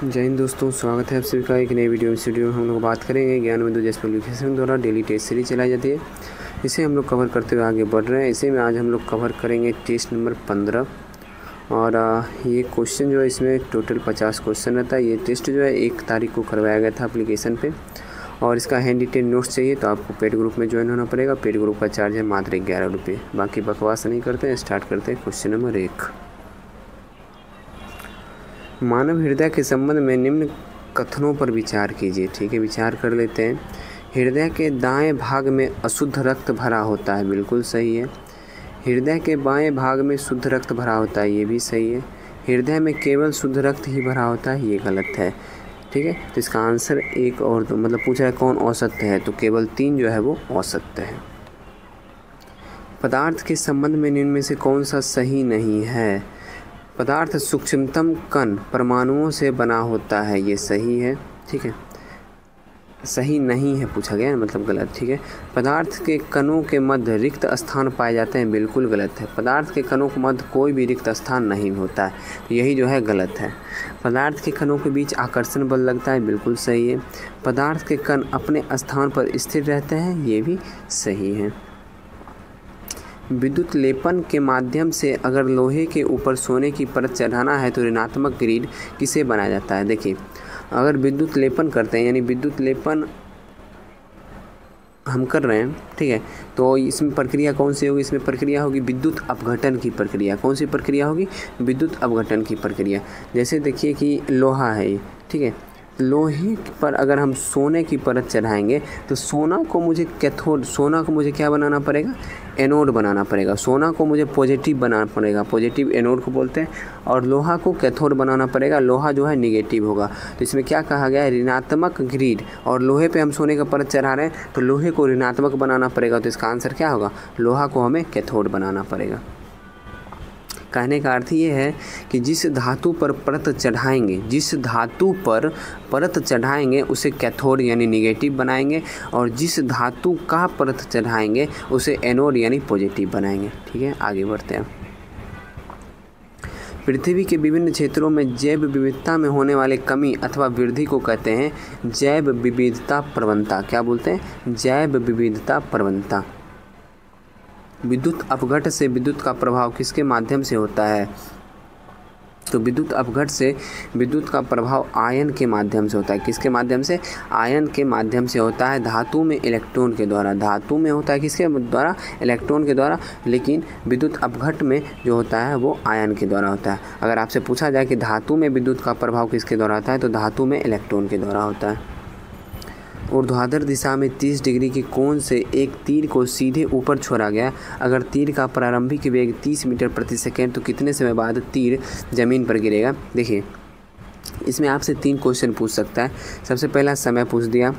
जय हिंद दोस्तों, स्वागत है आप सभी का एक नई वीडियो में हम लोग बात करेंगे ज्ञान बिंदु जैस पब्लिकेशन द्वारा डेली टेस्ट सीरीज चलाई जाती है। इसे हम लोग कवर करते हुए आगे बढ़ रहे हैं। इसे में आज हम लोग कवर करेंगे टेस्ट नंबर 15 और ये क्वेश्चन जो है इसमें टोटल 50 क्वेश्चन रहता है। ये टेस्ट जो है 1 तारीख को करवाया गया था एप्लीकेशन पे और इसका हैंड रिटेन नोट्स चाहिए तो आपको पेड ग्रुप में ज्वाइन होना पड़ेगा। पेड ग्रुप का चार्ज है मात्र 11 रुपये। बाकी बकवास नहीं करते हैं, स्टार्ट करते हैं क्वेश्चन नंबर 1। मानव हृदय के संबंध में निम्न कथनों पर विचार कीजिए। ठीक है, विचार कर लेते हैं। हृदय के दाएं भाग में अशुद्ध रक्त भरा होता है, बिल्कुल सही है। हृदय के बाएं भाग में शुद्ध रक्त भरा होता है, ये भी सही है। हृदय में केवल शुद्ध रक्त ही भरा होता है, ये गलत है। ठीक है, तो इसका आंसर एक और तो मतलब पूछा है कौन औसत्य है, तो केवल 3 जो है वो औसत्य है। पदार्थ के संबंध में निम्न में से कौन सा सही नहीं है। पदार्थ सूक्ष्मतम कण परमाणुओं से बना होता है, ये सही है। ठीक है, सही नहीं है पूछा गया, मतलब गलत। ठीक है, पदार्थ के कणों के मध्य रिक्त स्थान पाए जाते हैं, बिल्कुल गलत है। पदार्थ के कणों के मध्य कोई भी रिक्त स्थान नहीं होता है, तो यही जो है गलत है। पदार्थ के कणों के बीच आकर्षण बल लगता है, बिल्कुल सही है। पदार्थ के कण अपने स्थान पर स्थिर रहते हैं, ये भी सही है। विद्युत लेपन के माध्यम से अगर लोहे के ऊपर सोने की परत चढ़ाना है तो ऋणात्मक ग्रिड किसे बनाया जाता है। देखिए, अगर विद्युत लेपन करते हैं यानी विद्युत लेपन हम कर रहे हैं, ठीक है, तो इसमें प्रक्रिया कौन सी होगी। इसमें प्रक्रिया होगी विद्युत अपघटन की प्रक्रिया। कौन सी प्रक्रिया होगी, विद्युत अपघटन की प्रक्रिया। जैसे देखिए कि लोहा है ये, ठीक है, लोहे पर अगर हम सोने की परत चढ़ाएंगे तो सोना को मुझे क्या बनाना पड़ेगा, एनोड बनाना पड़ेगा। सोना को मुझे पॉजिटिव बनाना पड़ेगा, पॉजिटिव एनोड को बोलते हैं, और लोहा को कैथोड बनाना पड़ेगा, लोहा जो है निगेटिव होगा। तो इसमें क्या कहा गया है, ऋणात्मक ग्रिड, और लोहे पे हम सोने का परत चढ़ा रहे हैं तो लोहे को ऋणात्मक बनाना पड़ेगा, तो इसका आंसर क्या होगा, लोहा को हमें कैथोड बनाना पड़ेगा। कहने का अर्थ ये है कि जिस धातु पर परत चढ़ाएंगे उसे कैथोड यानी निगेटिव बनाएंगे, और जिस धातु का परत चढ़ाएंगे उसे एनोड यानी पॉजिटिव बनाएंगे। ठीक है, आगे बढ़ते हैं। पृथ्वी के विभिन्न क्षेत्रों में जैव विविधता में होने वाले कमी अथवा वृद्धि को कहते हैं जैव विविधता प्रवणता। क्या बोलते हैं, जैव विविधता प्रवणता। विद्युत अपघट से विद्युत का प्रभाव किसके माध्यम से होता है, तो विद्युत अपघट से विद्युत का प्रभाव आयन के माध्यम से होता है। किसके माध्यम से, आयन के माध्यम से होता है। धातु में इलेक्ट्रॉन के द्वारा, धातु में होता है किसके द्वारा, इलेक्ट्रॉन के द्वारा, लेकिन विद्युत अपघट में जो होता है वो आयन के द्वारा होता है। अगर आपसे पूछा जाए कि धातु में विद्युत का प्रभाव किसके द्वारा होता है, तो धातु में इलेक्ट्रॉन के द्वारा होता है। ऊर्ध्वाधर दिशा में 30 डिग्री के कोण से एक तीर को सीधे ऊपर छोड़ा गया। अगर तीर का प्रारंभिक वेग 30 मीटर प्रति सेकेंड तो कितने समय बाद तीर जमीन पर गिरेगा। देखिए, इसमें आपसे 3 क्वेश्चन पूछ सकता है। सबसे पहला समय पूछ दिया,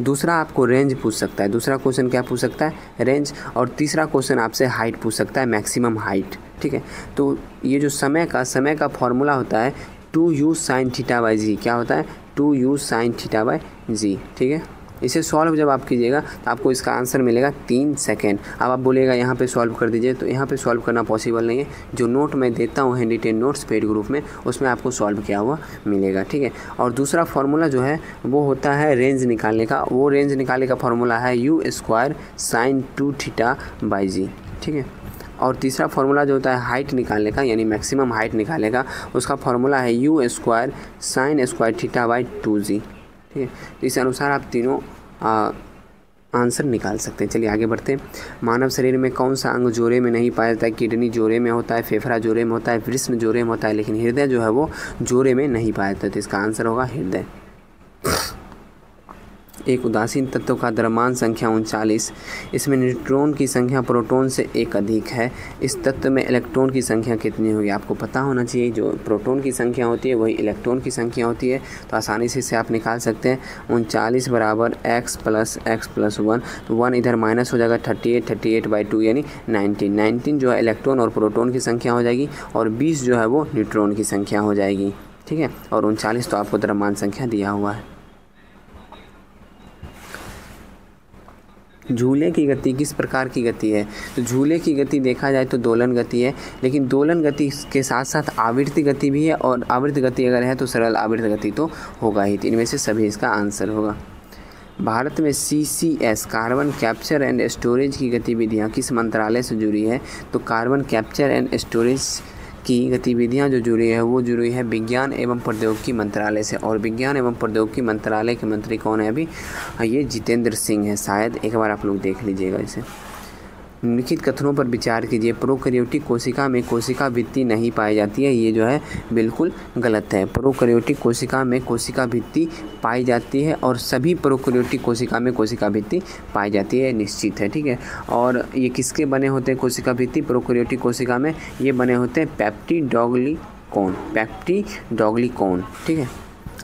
दूसरा आपको रेंज पूछ सकता है, दूसरा क्वेश्चन क्या पूछ सकता है, रेंज, और तीसरा क्वेश्चन आपसे हाइट पूछ सकता है, मैक्सिमम हाइट। ठीक है, तो ये जो समय का फॉर्मूला होता है 2u sin θ/g। क्या होता है, 2u sin θ/g। ठीक है, इसे सॉल्व जब आप कीजिएगा तो आपको इसका आंसर मिलेगा 3 सेकेंड। अब आप बोलिएगा यहाँ पे सॉल्व कर दीजिए, तो यहाँ पे सॉल्व करना पॉसिबल नहीं है। जो नोट मैं देता हूँ hand retain notes paid group में, उसमें आपको सॉल्व किया हुआ मिलेगा। ठीक है, और दूसरा फार्मूला जो है वो होता है रेंज निकालने का। वो रेंज निकालने का फार्मूला है u² sin 2θ/g। ठीक है, और तीसरा फार्मूला जो होता है हाइट निकालने का यानी मैक्सिमम हाइट निकालने का, उसका फार्मूला है u² sin² θ/2g। ठीक है, इस अनुसार आप तीनों आंसर निकाल सकते हैं। चलिए आगे बढ़ते हैं। मानव शरीर में कौन सा अंग जोड़े में नहीं पाया जाता है। किडनी जोड़े में होता है, फेफड़ा जोड़े में होता है, वृषण जोड़े में होता है, लेकिन हृदय जो है वो जोड़े में नहीं पाया जाता है, तो इसका आंसर होगा हृदय। एक उदासीन तत्व का द्रव्यमान संख्या 39। इसमें न्यूट्रॉन की संख्या प्रोटॉन से 1 अधिक है। इस तत्व में इलेक्ट्रॉन की संख्या कितनी होगी, आपको पता होना चाहिए। जो प्रोटॉन की संख्या होती है वही इलेक्ट्रॉन की संख्या होती है, तो आसानी से इसे आप निकाल सकते हैं। 39 बराबर x + 1, तो 1 इधर माइनस हो जाएगा, 38/2 यानी 19 जो है इलेक्ट्रॉन और प्रोटॉन की संख्या हो जाएगी, और 20 जो है वो न्यूट्रॉन की संख्या हो जाएगी। ठीक है, और 39 तो आपको द्रव्यमान संख्या दिया हुआ है। झूले की गति किस प्रकार की गति है? तो झूले की गति देखा जाए तो दोलन गति है, लेकिन दोलन गति के साथ साथ आवृत्ति गति भी है, और आवृत्ति गति अगर है तो सरल आवृत्ति गति तो होगा ही। तो इनमें से सभी इसका आंसर होगा। भारत में CCS carbon capture and storage की गतिविधियाँ किस मंत्रालय से जुड़ी है? तो कार्बन कैप्चर एंड स्टोरेज की गतिविधियाँ जो जुड़ी है वो जुड़ी है विज्ञान एवं प्रौद्योगिकी मंत्रालय से। और विज्ञान एवं प्रौद्योगिकी मंत्रालय के मंत्री कौन है अभी? ये जितेंद्र सिंह है शायद, एक बार आप लोग देख लीजिएगा इसे। निम्नलिखित कथनों पर विचार कीजिए। प्रोकैरियोटिक कोशिका में कोशिका भित्ति नहीं पाई जाती है, ये जो है बिल्कुल गलत है। प्रोकैरियोटिक कोशिका में कोशिका भित्ति पाई जाती है और सभी प्रोकैरियोटिक कोशिका में कोशिका भित्ति पाई जाती है, निश्चित है, ठीक है। और ये किसके बने होते हैं कोशिका भित्ति? प्रोकैरियोटिक कोशिका में ये बने होते हैं पेप्टिडोग्लिकॉन, ठीक है।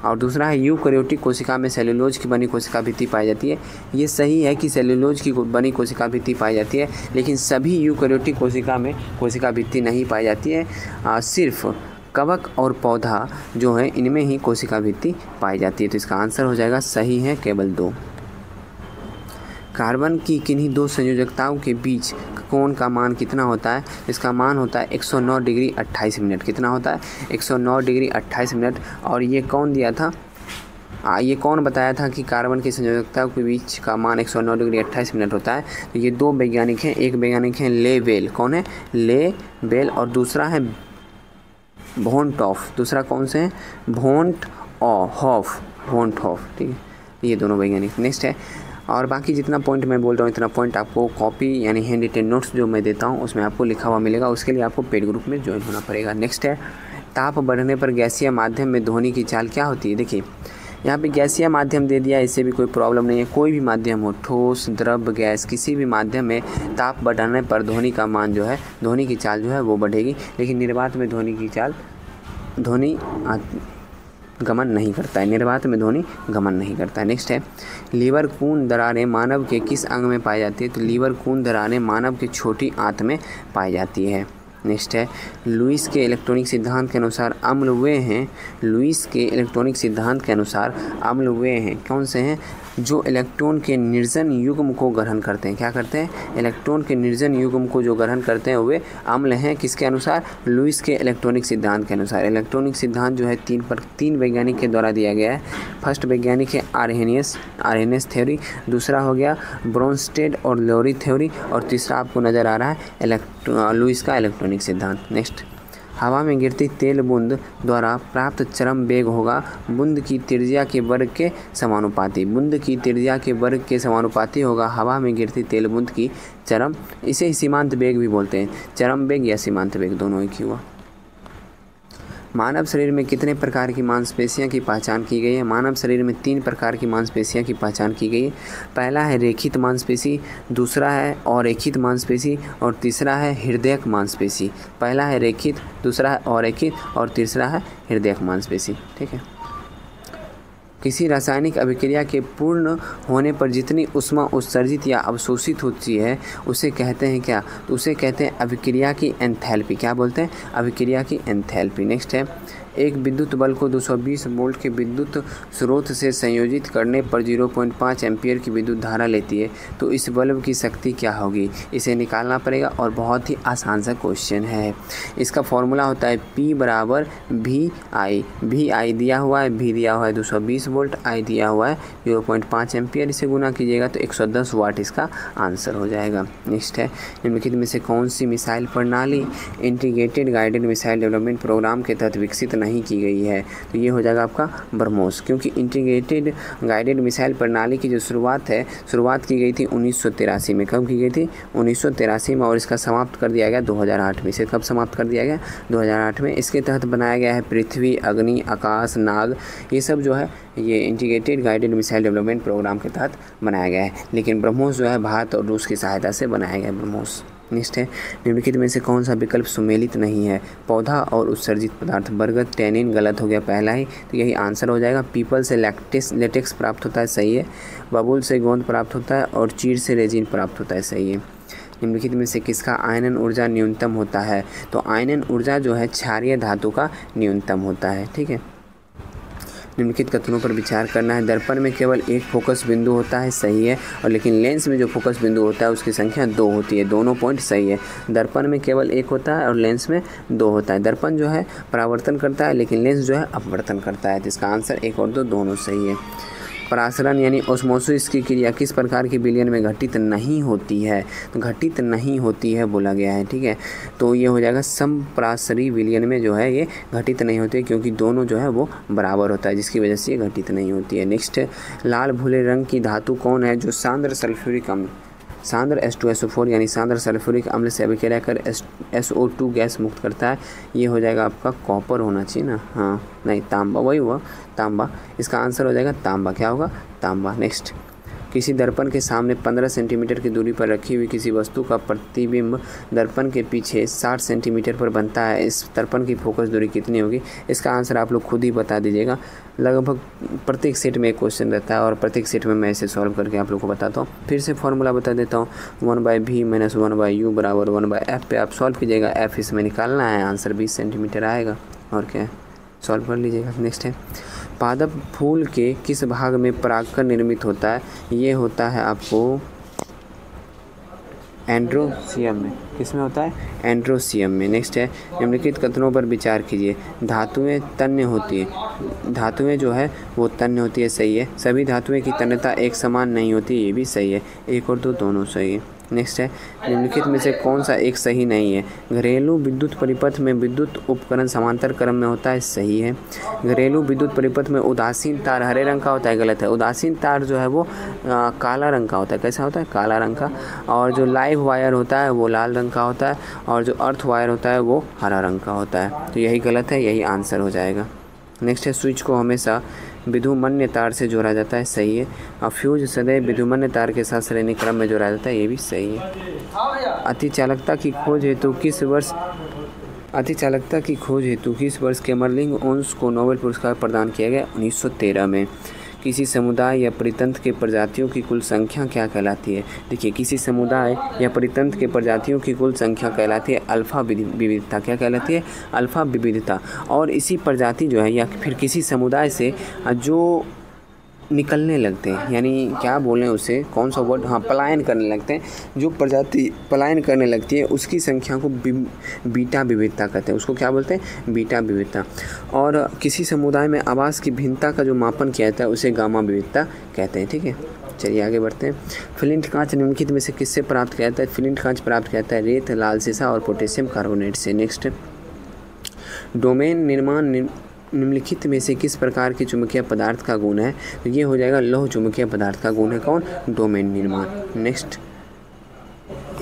और दूसरा है यूकैरियोटिक कोशिका में सेलुलोज की बनी कोशिका भित्ति पाई जाती है। ये सही है कि सेलुलोज की बनी कोशिका भित्ति पाई जाती है, लेकिन सभी यूकैरियोटिक कोशिका में कोशिका भित्ति नहीं पाई जाती है। सिर्फ कवक और पौधा जो है इनमें ही कोशिका भित्ति पाई जाती है। तो इसका आंसर हो जाएगा सही है केवल 2। कार्बन की किन्हीं दो संयोजकताओं के बीच कोण का मान कितना होता है? इसका मान होता है 109 डिग्री 28 मिनट। कितना होता है? 109 डिग्री 28 मिनट। और ये कौन दिया था? ये कौन बताया था कि कार्बन की संयोजकताओं के बीच का मान 109 डिग्री 28 मिनट होता है? तो ये 2 वैज्ञानिक हैं। एक वैज्ञानिक हैं ले बेल, कौन है? ले बेल, और दूसरा है वोंटॉफ। दूसरा कौन से हैं? वोंटहॉफ, ठीक है, ये दोनों वैज्ञानिक। नेक्स्ट है, और बाकी जितना पॉइंट मैं बोल रहा हूँ इतना पॉइंट आपको कॉपी यानी हैंड रिटेन नोट्स जो मैं देता हूँ उसमें आपको लिखा हुआ मिलेगा। उसके लिए आपको पेड ग्रुप में ज्वाइन होना पड़ेगा। नेक्स्ट है, ताप बढ़ने पर गैसीय माध्यम में ध्वनि की चाल क्या होती है? देखिए यहाँ पे गैसीय माध्यम दे दिया, इससे भी कोई प्रॉब्लम नहीं है। कोई भी माध्यम हो, ठोस, द्रव, गैस, किसी भी माध्यम में ताप बढ़ने पर ध्वनि का मान जो है, ध्वनि की चाल जो है वो बढ़ेगी। लेकिन निर्वात में ध्वनि की चाल गमन नहीं करता है, निर्वात में ध्वनि गमन नहीं करता है। नेक्स्ट है, लीवर कून दरारें मानव के किस अंग में पाई जाती है? तो लीवर कून दरारें मानव की छोटी आंत में पाई जाती है। नेक्स्ट है, लुईस के इलेक्ट्रॉनिक सिद्धांत के अनुसार अम्ल वे हैं, लुईस के इलेक्ट्रॉनिक सिद्धांत के अनुसार अम्ल वे हैं, कौन से हैं? जो इलेक्ट्रॉन के निर्जन युग्म को ग्रहण करते हैं। क्या करते हैं? इलेक्ट्रॉन के निर्जन युग्म को जो ग्रहण करते हैं वे अम्ल हैं। किसके अनुसार? लुईस के इलेक्ट्रॉनिक सिद्धांत के अनुसार। इलेक्ट्रॉनिक सिद्धांत जो है 3 वैज्ञानिक के द्वारा दिया गया है। फर्स्ट वैज्ञानिक है आर्हेनियस थ्योरी, दूसरा हो गया ब्रोंस्टेड और लोरी थ्योरी, और तीसरा आपको नज़र आ रहा है लुईस का इलेक्ट्रॉनिक सिद्धांत। नेक्स्ट, हवा में गिरती तेल बूंद द्वारा प्राप्त चरम वेग होगा बूंद की त्रिज्या के वर्ग के समानुपाती। बूंद की त्रिज्या के वर्ग के समानुपाती होगा हवा में गिरती तेल बूंद की चरम, इसे ही सीमांत वेग भी बोलते हैं। चरम वेग या सीमांत वेग दोनों एक ही हुआ। मानव शरीर में कितने प्रकार की मांसपेशियां की पहचान की गई है? मानव शरीर में 3 प्रकार की मांसपेशियां की पहचान की गई है। पहला है रेखित मांसपेशी, दूसरा है अरेखित मांसपेशी, और तीसरा है हृदयक मांसपेशी। पहला है रेखित, दूसरा है अरेखित, और तीसरा है हृदयक मांसपेशी, ठीक है। किसी रासायनिक अभिक्रिया के पूर्ण होने पर जितनी ऊष्मा उत्सर्जित या अवशोषित होती है उसे कहते हैं क्या? तो उसे कहते हैं अभिक्रिया की एंथैल्पी। क्या बोलते हैं? अभिक्रिया की एंथैल्पी। नेक्स्ट है, एक विद्युत बल को 220 वोल्ट के विद्युत स्रोत से संयोजित करने पर 0.5 एम्पियर की विद्युत धारा लेती है, तो इस बल्ब की शक्ति क्या होगी? इसे निकालना पड़ेगा और बहुत ही आसान सा क्वेश्चन है। इसका फॉर्मूला होता है P बराबर VI। VI दिया हुआ है, V दिया हुआ है 220 वोल्ट, I दिया हुआ है 0.5 एम्पियर, इसे गुना कीजिएगा तो 110 वाट इसका आंसर हो जाएगा। नेक्स्ट है, निम्नलिखित में से कौन सी मिसाइल प्रणाली integrated guided missile development programme के तहत विकसित नहीं की गई है? तो ये हो जाएगा आपका ब्रह्मोस, क्योंकि इंटीग्रेटेड गाइडेड मिसाइल प्रणाली की जो शुरुआत की गई थी 1983 में। कब की गई थी? 1983 में, और इसका समाप्त कर दिया गया 2008 में। इसे कब समाप्त कर दिया गया? 2008 में। इसके तहत बनाया गया है पृथ्वी, अग्नि, आकाश, नाग, ये सब जो है ये integrated guided missile development programme के तहत बनाया गया है। लेकिन ब्रह्मोस जो है भारत और रूस की सहायता से बनाया गया ब्रह्मोस। नेक्स्ट है, निम्नलिखित में से कौन सा विकल्प सुमेलित नहीं है? पौधा और उत्सर्जित पदार्थ। बरगद, टैनिन, गलत हो गया पहला ही, तो यही आंसर हो जाएगा। पीपल से लेटेक्स प्राप्त होता है, सही है। बबूल से गोंद प्राप्त होता है, और चीड़ से रेजिन प्राप्त होता है, सही है। निम्नलिखित में से किसका आयनन ऊर्जा न्यूनतम होता है? तो आयनन ऊर्जा जो है क्षारीय धातु का न्यूनतम होता है, ठीक है। निम्नलिखित कथनों पर विचार करना है। दर्पण में केवल एक फोकस बिंदु होता है, सही है, और लेकिन लेंस में जो फोकस बिंदु होता है उसकी संख्या 2 होती है। दोनों पॉइंट सही है। दर्पण में केवल एक होता है और लेंस में 2 होता है। दर्पण जो है परावर्तन करता है लेकिन लेंस जो है अपवर्तन करता है। तो इसका आंसर 1 और 2 दोनों सही है। परासरण यानी ओस्मोसिस की क्रिया किस प्रकार की विलयन में घटित नहीं होती है? तो घटित नहीं होती है बोला गया है, ठीक है। तो ये हो जाएगा समपरासरी विलयन में जो है ये घटित नहीं होती है, क्योंकि दोनों जो है वो बराबर होता है, जिसकी वजह से ये घटित नहीं होती है। नेक्स्ट, लाल भूरे रंग की धातु कौन है जो सांद्र सल्फ्यूरिक अम्ल, सांद्र H2SO4 यानी सांद्र सल्फ्यूरिक अम्ल से अभिक्रिया कर SO2 गैस मुक्त करता है? ये हो जाएगा आपका कॉपर होना चाहिए ना, हाँ नहीं तांबा, वही हुआ तांबा। इसका आंसर हो जाएगा तांबा। क्या होगा? तांबा। नेक्स्ट, किसी दर्पण के सामने 15 सेंटीमीटर की दूरी पर रखी हुई किसी वस्तु का प्रतिबिंब दर्पण के पीछे 60 सेंटीमीटर पर बनता है। इस दर्पण की फोकस दूरी कितनी होगी? इसका आंसर आप लोग खुद ही बता दीजिएगा। लगभग प्रत्येक सेट में एक क्वेश्चन रहता है और प्रत्येक सेट में मैं इसे सॉल्व करके आप लोग को बताता हूँ। फिर से फॉर्मूला बता देता हूँ। 1/v - 1/u बराबर 1/f पे आप सॉल्व कीजिएगा। f इसमें निकालना है, आंसर 20 सेंटीमीटर आएगा। और क्या है, सॉल्व कर लीजिएगा। नेक्स्ट है, पादप फूल के किस भाग में परागकण निर्मित होता है? ये होता है आपको एंड्रोसियम में। किस में होता है? एंड्रोसियम में। नेक्स्ट है, निम्नलिखित कथनों पर विचार कीजिए। धातुएं तन्य होती है, धातुएं जो है वो तन्य होती है, सही है। सभी धातुएं की तन्यता एक समान नहीं होती, ये भी सही है। 1 और 2 दोनों सही है। नेक्स्ट है, निम्नलिखित में से कौन सा एक सही नहीं है? घरेलू विद्युत परिपथ में विद्युत उपकरण समांतर क्रम में होता है, सही है। घरेलू विद्युत परिपथ में उदासीन तार हरे रंग का होता है, गलत है। उदासीन तार जो है वो काला रंग का होता है। कैसा होता है? काला रंग का। और जो लाइव वायर होता है वो लाल रंग का होता है, और जो अर्थ वायर होता है वो हरा रंग का होता है। तो यही गलत है, यही आंसर हो जाएगा। नेक्स्ट है, स्विच को हमेशा विद्युमन्य तार से जोड़ा जाता है, सही है। और फ्यूज सदैव विद्युमन्य तार के साथ श्रेणी क्रम में जोड़ा जाता है, ये भी सही है। अतिचालकता की खोज हेतु किस वर्ष कैमरलिंग ओन्स को नोबेल पुरस्कार प्रदान किया गया? 1913 में। किसी समुदाय या परितंत्र के प्रजातियों की कुल संख्या क्या कहलाती है? देखिए, किसी समुदाय या परितंत्र के प्रजातियों की कुल संख्या कहलाती है अल्फा विविधता। क्या कहलाती है? अल्फा विविधता। और इसी प्रजाति जो है या फिर किसी समुदाय से जो निकलने लगते हैं, यानी क्या बोलें उसे, कौन सा वर्ड, हाँ पलायन करने लगते हैं। जो प्रजाति पलायन करने लगती है उसकी संख्या को बीटा विविधता कहते हैं। उसको क्या बोलते हैं? बीटा विविधता। और किसी समुदाय में आवास की भिन्नता का जो मापन किया जाता है उसे गामा विविधता कहते हैं, ठीक है। चलिए आगे बढ़ते हैं। फ्लिंट कांच निम्नलिखित में से किससे प्राप्त किया जाता है? फ्लिंट कांच प्राप्त किया जाता है रेत, लाल सीसा और पोटेशियम कार्बोनेट से। नेक्स्ट, डोमेन निर्माण निम्नलिखित में से किस प्रकार के चुंबकीय पदार्थ का गुण है? तो ये हो जाएगा लौह चुंबकीय पदार्थ का गुण है कौन? डोमेन निर्माण। नेक्स्ट,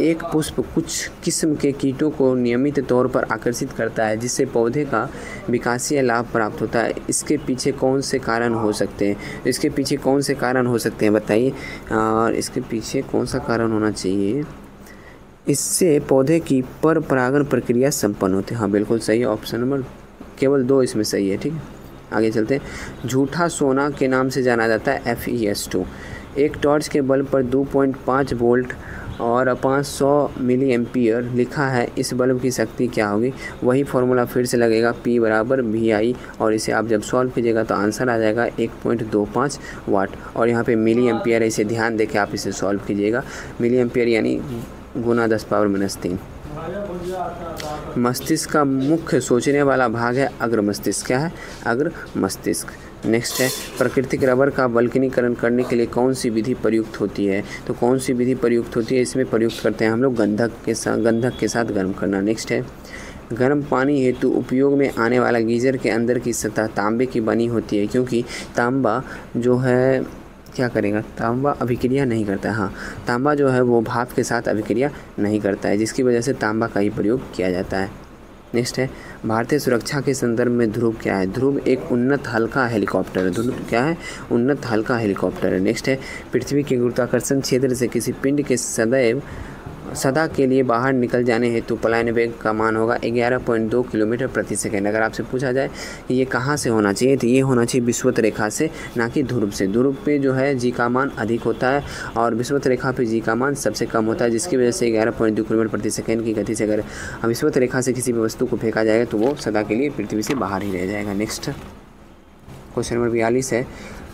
एक पुष्प कुछ किस्म के कीटों को नियमित तौर पर आकर्षित करता है जिससे पौधे का विकासीय लाभ प्राप्त होता है। इसके पीछे कौन से कारण हो सकते हैं? इसके पीछे कौन से कारण हो सकते हैं बताइए। और इसके पीछे कौन सा कारण होना चाहिए? इससे पौधे की पर परागण प्रक्रिया संपन्न होती है। हाँ बिल्कुल सही है, ऑप्शन नंबर केवल 2 इसमें सही है, ठीक है। आगे चलते हैं। झूठा सोना के नाम से जाना जाता है FeS2। एक टॉर्च के बल्ब पर 2.5 वोल्ट और 500 मिली एम्पियर लिखा है, इस बल्ब की शक्ति क्या होगी? वही फॉर्मूला फिर से लगेगा, P = VI, और इसे आप जब सॉल्व कीजिएगा तो आंसर आ जाएगा 1.25 वाट। और यहाँ पे मिली एम्पियर है, इसे ध्यान देके आप इसे सॉल्व कीजिएगा। मिली एम्पियर यानी गुना 10⁻³ मस्तिष्क का मुख्य सोचने वाला भाग है अग्र मस्तिष्क। क्या है? अग्र मस्तिष्क। नेक्स्ट है, प्राकृतिक रबर का वल्कनीकरण करने के लिए कौन सी विधि प्रयुक्त होती है? तो कौन सी विधि प्रयुक्त होती है? इसमें प्रयुक्त करते हैं हम लोग गंधक के साथ गर्म करना। नेक्स्ट है, गर्म पानी हेतु उपयोग में आने वाला गीजर के अंदर की सतह तांबे की बनी होती है, क्योंकि तांबा जो है क्या करेगा? तांबा अभिक्रिया नहीं करता है। हाँ, तांबा जो है वो भाप के साथ अभिक्रिया नहीं करता है, जिसकी वजह से तांबा का ही प्रयोग किया जाता है। नेक्स्ट है, भारतीय सुरक्षा के संदर्भ में ध्रुव क्या है? ध्रुव एक उन्नत हल्का हेलीकॉप्टर है। ध्रुव क्या है? उन्नत हल्का हेलीकॉप्टर है। नेक्स्ट है, पृथ्वी के गुरुत्वाकर्षण क्षेत्र से किसी पिंड के सदा के लिए बाहर निकल जाने हेतु पलायन वेग का मान होगा 11.2 किलोमीटर प्रति सेकेंड। अगर आपसे पूछा जाए कि ये कहाँ से होना चाहिए, तो ये होना चाहिए विषुवत रेखा से, ना कि ध्रुव से। ध्रुव पे जो है जी का मान अधिक होता है और विषुवत रेखा पे जी का मान सबसे कम होता है, जिसकी वजह से 11.2 किलोमीटर प्रति सेकेंड की गति से अगर विषुवत रेखा से किसी भी वस्तु को फेंका जाएगा तो वो सदा के लिए पृथ्वी से बाहर ही रह जाएगा। नेक्स्ट, क्वेश्चन नंबर 42 है,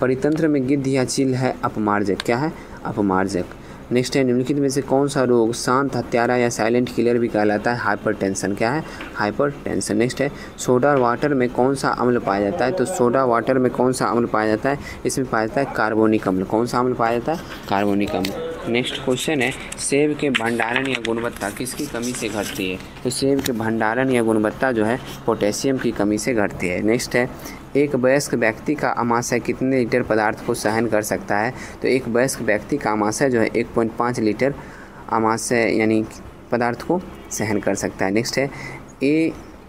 परितंत्र में गिद्ध या चील है अपमार्जक। क्या है? अपमार्जक। नेक्स्ट है, निम्नलिखित में से कौन सा रोग शांत हत्यारा या साइलेंट किलर भी कहलाता है? हाइपरटेंशन। क्या है? हाइपरटेंशन। नेक्स्ट है, सोडा वाटर में कौन सा अम्ल पाया जाता है? तो सोडा वाटर में कौन सा अम्ल पाया जाता है? इसमें पाया जाता है कार्बोनिक अम्ल। कौन सा अम्ल पाया जाता है? कार्बोनिक अम्ल। नेक्स्ट क्वेश्चन है, सेब के भंडारण या गुणवत्ता किसकी कमी से घटती है? तो सेब के भंडारण या गुणवत्ता जो है पोटेशियम की कमी से घटती है। नेक्स्ट है, एक वयस्क व्यक्ति का आमाशय कितने लीटर पदार्थ को सहन कर सकता है? तो एक वयस्क व्यक्ति का आमाशय जो है 1.5 लीटर आमाशय यानी पदार्थ को सहन कर सकता है। नेक्स्ट है,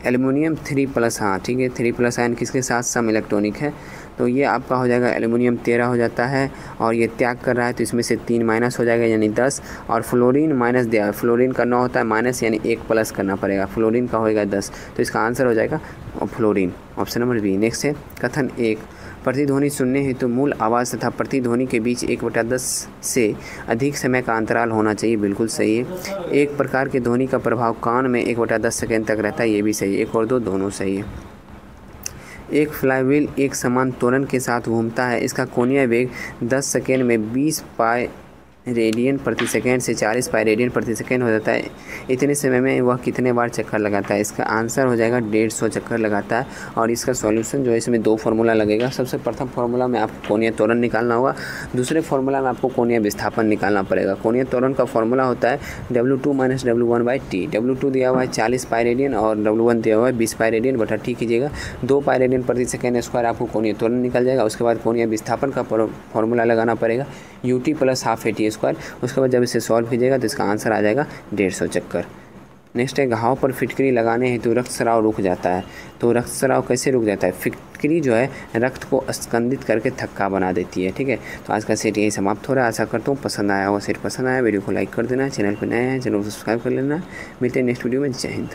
एल्युमिनियम 3+, हाँ ठीक है, 3+ आयन किसके साथ सम इलेक्ट्रॉनिक है? तो ये आपका हो जाएगा एल्युमिनियम 13 हो जाता है, और ये त्याग कर रहा है तो इसमें से 3 माइनस हो जाएगा यानी 10, और फ्लोरीन माइनस दिया है, फ्लोरीन करना होता है माइनस यानी 1+ करना पड़ेगा, फ्लोरीन का होएगा 10, तो इसका आंसर हो जाएगा fluorine, option number B. Next है, कथन 1, प्रतिध्वनि सुनने हेतु मूल आवाज़ तथा प्रतिध्वनि के बीच 1/10 से अधिक समय का अंतराल होना चाहिए। बिल्कुल सही है। एक प्रकार के ध्वनि का प्रभाव कान में 1/10 सेकेंड तक रहता है। ये भी सही है। 1 और 2 दोनों सही है। एक फ्लाईव्हील एक समान त्वरण के साथ घूमता है। इसका कोणीय वेग 10 सेकेंड में 20 पाई रेडियन प्रति सेकेंड से 40 पाई रेडियन प्रति सेकेंड हो जाता है। इतने समय में वह कितने बार चक्कर लगाता है? इसका आंसर हो जाएगा 150 चक्कर लगाता है। और इसका सॉल्यूशन जो है, इसमें 2 फार्मूला लगेगा। सबसे प्रथम फार्मूला में आपको कोणीय त्वरण निकालना होगा, दूसरे फार्मूला में आपको कोणीय विस्थापन निकालना पड़ेगा। कोणीय त्वरण का फार्मूला होता है W2 - W1/T। W2 दिया हुआ है 40 पाई रेडियन और W1 दिया हुआ है 20 पाई रेडियन बटा T कीजिएगा, 2 पाई रेडियन प्रति सेकेंड स्क्वायर आपको कोणीय त्वरण निकल जाएगा। उसके बाद कोणीय विस्थापन का फार्मूला लगाना पड़ेगा UT + ½ AT स्क्वायर। उसके बाद जब इसे सॉल्व कीजिएगा तो इसका आंसर आ जाएगा 150 चक्कर। नेक्स्ट है, घाव पर फिटकरी लगाने हेतु रक्तस्राव रुक जाता है। तो रक्तस्राव कैसे रुक जाता है? फिटकरी जो है रक्त को स्कंदित करके थक्का बना देती है। ठीक है, तो आज का सेट यही समाप्त हो रहा है। आशा करता हूँ पसंद आया होगा। सेट पसंद आया वीडियो को लाइक कर देना, चैनल पर नए हैं चैनल को सब्सक्राइब कर लेना। मिलते हैं नेक्स्ट वीडियो में। जय हिंद।